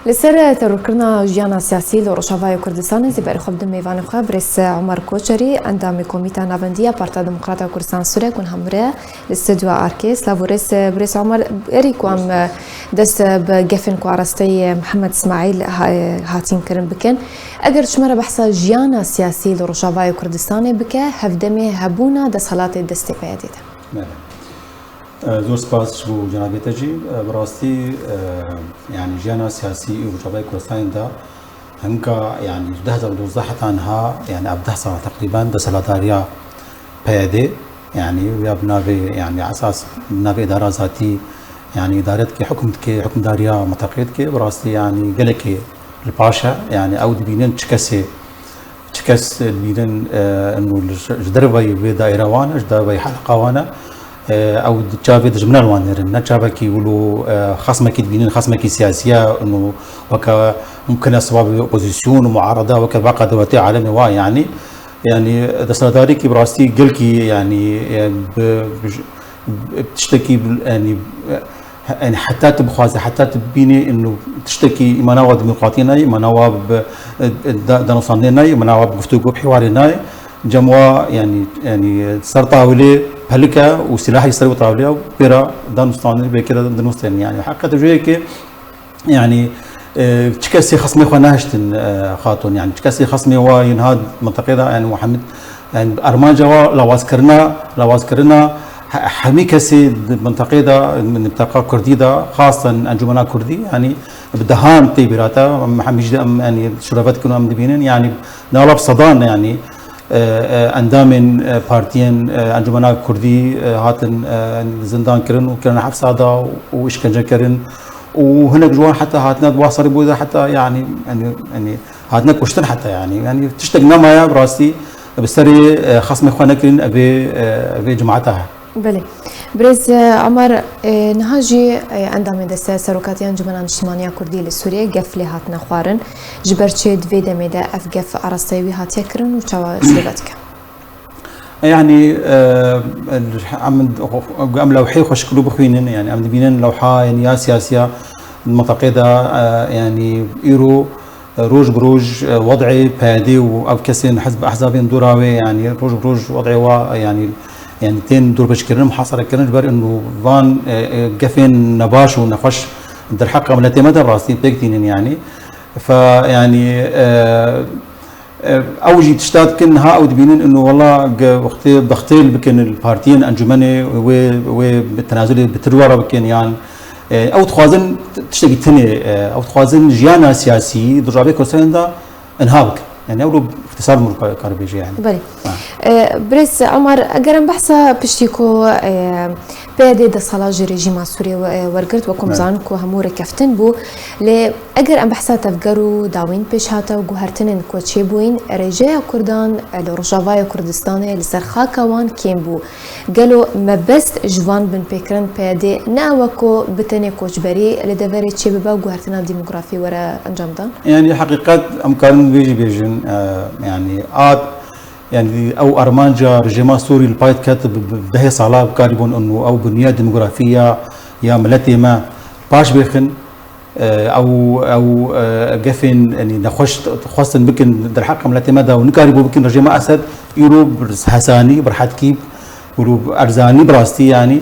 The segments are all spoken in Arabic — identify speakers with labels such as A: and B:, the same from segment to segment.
A: لسر تركنا جيانا سياسي لروشافای کردستان زبر خود دمیوان خواه برس عمر کوچری اندام کمیته نوندی پارتا دموکراتا کردستان سوره کن همره لستدوا آرکیس لورس برس عمر اریکو ام دست بجفن کوارستی محمد اسماعیل هاتین کرن بکن اگر شمره بحثا جيانا سياسي لروشافای کردستان بکه هفدمه هبونا دست حالات دستی پیادیده.
B: زور سپاس بو جنابی تجی براستی يعني جيانا سياسي روشافای کردستان دا هنگا يعني 2012 تنها يعني ابده سنه تقريبا ده سلطاريا پیاده يعني ويا بناوي يعني اساس بناوي اداره ذاتي يعني ادارت كي حكم داريا متقيد كي براستی يعني قالك الباشا يعني او دبينن تشكس دبينن انه جدربي بدائره وانا جدربي حلقه وانا او تشافي دجمنال وانرن نتشافي يقولوا خصمك دبينن خصمك سياسيه انه وك ممكن اسباب اوبوزيسيون ومعارضه وكباقه دولتي عالمي يعني دسلطاري كي براستي قلكي يعني بتشتكي يعني حتى تبخازي حتى تبيني انه تشتكي مناوب ديمقراطيناي مناوب دانوصانيناي مناوب گفتگو بحواريناي جموا يعني صار طاوله بهلكا وسلاح يسروا طاوله وبرا دانوصاني بكده دانوصاني يعني حقيقه جويك يعني تشكسي خصمي خناشتن خاطون يعني تشكسي خصمي واين هاد منطقه يعني محمد يعني ارمانجا لوازكرنا حمي كسي منطقه دا من منطقه كردي دا خاصه انجمنا كردي يعني بدهان تيبراتا محمد يعني شرفات كانوا مدبينين يعني نالب صدان يعني اندام بارتيين انجمنا كردي هاتن زندان كرن وكان حبس هذا واشكنجه كرن وهنا جوان حتى هاتنا بواصل بودا حتى يعني هاتنا كشتن حتى يعني تشتقنا ما براستي بسري خصم اخوانا كرين ابي جماعتها
A: بله برز عمر نهاجي عندما دست سروكاتيان جمعنا اجتماعية كردية لسوريا قفل هاتنا خوارن جبرتشي دويدا ميدا اف قف عرصيوي هات يكرن وشاوا سلوبتك
B: يعني عم لوحي خوش قلوب خوينن يعني عم دبينن لوحة يعني يا سياسية المعتقدة يعني ايرو روج بروج وضعي بادي او كسين حزب احزاب دوراوي يعني روج بروج وضعي يعني تين دور بشكرن محاصرة كرن جبر انه فان قفين نباش ونخش در حق عملتي مدى راسين بيكتين يعني فيعني اوجي تشتاد كنها او تبينين انه والله وقتي ضغطيل بكن البارتيين انجمني وبالتنازل بتروره بكن يعني او تخوازن تشتكي تني او تخوازن جيانا سياسي درجابي كرسين دا انهابك يعني اولو اختصار كاربيجي يعني
A: بله بريس عمر اگرم بحثا پشتیکو پیاده د سالاج رژیم سوری ورگرد وکم زان کو همور کفتن بو ل اگر ام بحثا تفگرو داوین پیش هاتا و گوهرتنن کو چی بوین رجا کردان لروجاوای کردستان لسرخا کوان کیم بو قالو مبست جوان بن پیکرن پیاده ناوکو بتنی کوچبری لدوری چی ببا گوهرتنا ديموغرافي ورا انجام دان
B: يعني حقيقه امكان بيجن يعني او ارمانجا رجيما سوري البايت كاتب بهي صالاب كاربون انه او بنيه ديموغرافيه يا ملتي ما باش بيخن او قفن يعني نخش خاصه بكن در حق ملتي مدى ونكاربو بكن رجيما اسد يورو حساني برحت كيب يورو ارزاني براستي يعني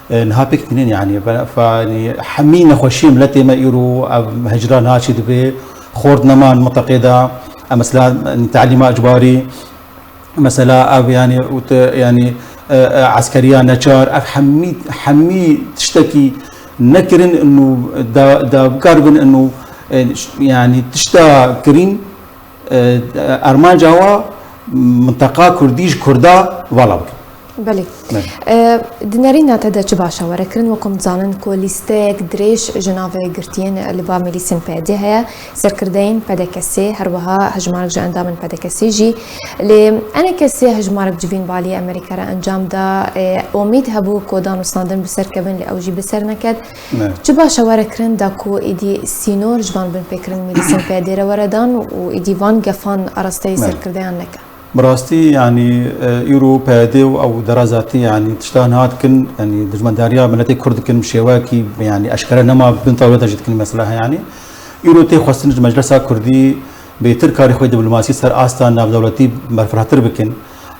B: نهابك منين يعني فاني حمينا خوشي ملتي ما يورو هجران هاشي دبي خورد نمان معتقده مثلا تعليم اجباري مثلا أو يعني عسكرية نجار أف حمي تشتكي نكرن إنه دا بقاربن إنه يعني تشتكرين أرمان جوا منطقة كرديش كردا ولا
A: بله دنارينا تدا چباشا ورکرن وکم زانن کو لیستک دریش جناوه گرتین لبا ملیسن پیده هیا سرکردین پیده کسی هر وها هجمارک جا اندامن پیده کسی جی لی انا کسی هجمارک جوین بالی امریکا را انجام دا امید هبو کو دانوستاندن بسر کبن لی اوجی بسر نکد چباشا ورکرن دا کو ایدی سینور جوان بن پیکرن ملیسن پیده را وردان و ایدی وان گفان ارسته سرکردین نکد
B: براستي يعني يورو بادي او درازاتي يعني تشتان هات كن يعني دجمن داريا ملتي كرد كن مشيواكي يعني اشكال نما بنت ولد جد كن مثلها يعني ایرو تی خواستن مجلس کردی به ترکاری خوی دیپلماسی سر آستان ناب دولتی برفراتر بکن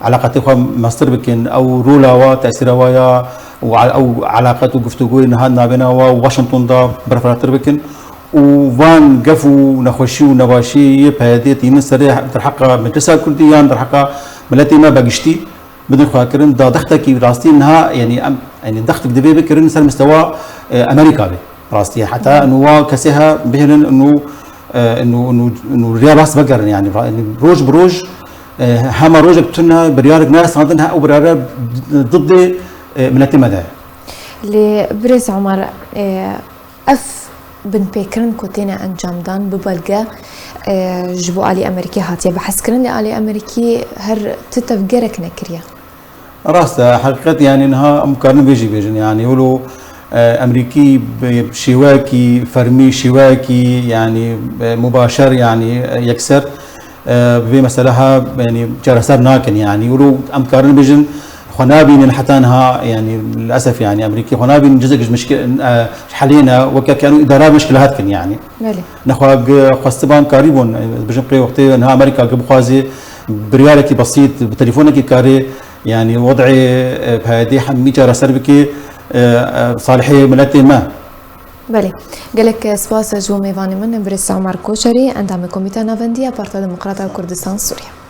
B: علاقات خو مستر بکن او رولا و تاثیر وایا او علاقات وگفتگوی نهاد نابینا و واشنطن دا برفراتر بکن وان قفو نخوشي ونواشي بهديت ينسر در حق مجلس كرديان در حق ملتي ما بقشتي بدون خاكرن دا ضغطك راستي انها يعني ضغطك دبي بكرن سر مستوى امريكا به راستي حتى انه كسيها بهن انه ريال راس بقر يعني روج بروج هما روج بتنا بريارك ناس عندها او بريار ضد ملتي مدى
A: اللي بريس عمر اف بن بيكرن كوتينا انجام دان ببلغا جبو آلي أمريكي هاتيا بحس كرن آلي أمريكي هر تتفجرك نكريا
B: راستا حقيقة يعني انها مقارنة بيجن يعني يقولوا أمريكي شواكي فرمي شواكي يعني مباشر يعني يكسر بمسألة يعني جرسار ناكن يعني يقولوا مقارنة بيجن خنابين حتى انها يعني للاسف يعني امريكي خنابين جزء مشكله حاليا وكانوا ادارات مشكلات كن يعني نخوا خستبان قريبون بجنقي وقت انها امريكا بخوازي بريالك بسيط بتليفونك كاري يعني وضعي بهذه حمي جرى سربكي صالحيه ملتي ما
A: بله قالك سباس جو ميفاني من بريس عمر كوشري عندما كوميتا نافنديا بارتا ديمقراطية كردستان سوريا